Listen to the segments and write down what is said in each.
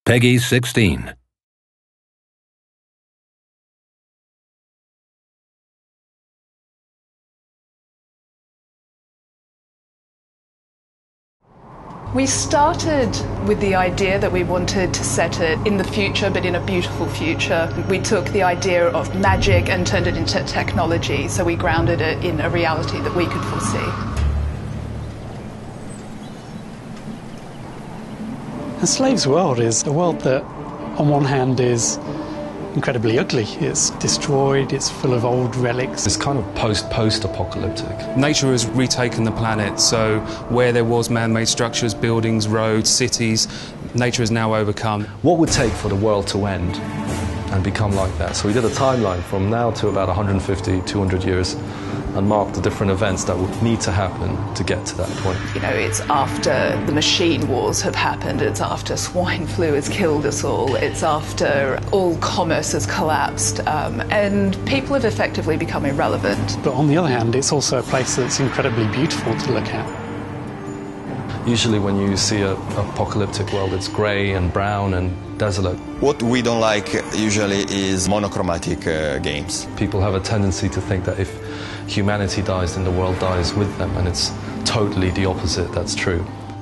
Peggy 16. We started with the idea that we wanted to set it in the future, but in a beautiful future. We took the idea of magic and turned it into technology, so we grounded it in a reality that we could foresee. Enslaved world is a world that, on one hand, is incredibly ugly. It's destroyed, it's full of old relics. It's kind of post-apocalyptic. Nature has retaken the planet, so where there was man-made structures, buildings, roads, cities, nature has now overcome. What would it take for the world to end and become like that? So we did a timeline from now to about 150, 200 years and marked the different events that would need to happen to get to that point. You know, it's after the machine wars have happened, it's after swine flu has killed us all, it's after all commerce has collapsed, and people have effectively become irrelevant. But on the other hand, it's also a place that's incredibly beautiful to look at. Usually when you see an apocalyptic world, it's grey and brown and desolate. What we don't like usually is monochromatic games. People have a tendency to think that if humanity dies, then the world dies with them, and it's totally the opposite that's true.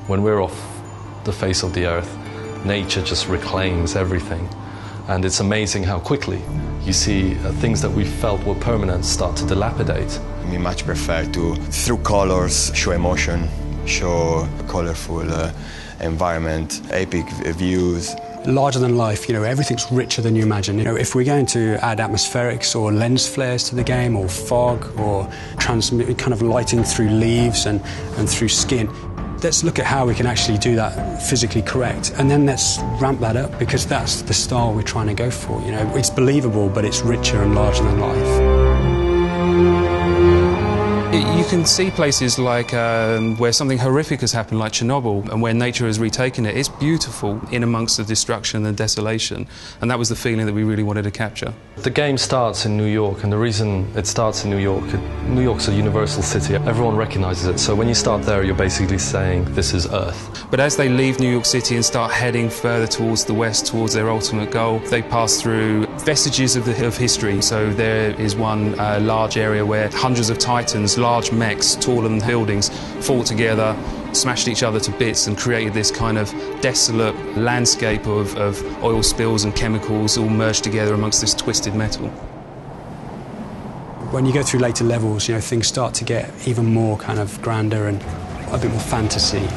When we're off the face of the earth, nature just reclaims everything, and it's amazing how quickly you see things that we felt were permanent start to dilapidate. We much prefer to, through colors, show emotion, show colourful environment, epic views. Larger than life, you know, everything's richer than you imagine. You know, if we're going to add atmospherics or lens flares to the game, or fog, or transmit kind of lighting through leaves and through skin, let's look at how we can actually do that physically correct, and then let's ramp that up, because that's the style we're trying to go for. You know, it's believable, but it's richer and larger than life. You can see places like where something horrific has happened, like Chernobyl, and where nature has retaken it. It's beautiful in amongst the destruction and desolation, and that was the feeling that we really wanted to capture. The game starts in New York, and the reason it starts in New York's a universal city. Everyone recognises it, so when you start there, you're basically saying, this is Earth. But as they leave New York City and start heading further towards the west, towards their ultimate goal, they pass through vestiges of history. So there is one large area where hundreds of titans, large mechs, taller than buildings, fought together, smashed each other to bits, and created this kind of desolate landscape of oil spills and chemicals all merged together amongst this twisted metal. When you go through later levels, you know, things start to get even more kind of grander and a bit more fantasy.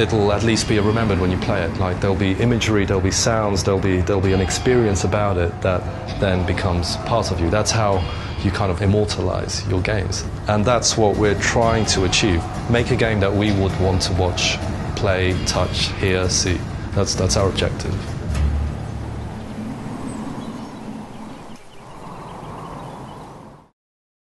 It'll at least be remembered when you play it. Like, there'll be imagery, there'll be sounds, there'll be an experience about it that then becomes part of you. That's how you kind of immortalize your games. And that's what we're trying to achieve. Make a game that we would want to watch, play, touch, hear, see. That's our objective.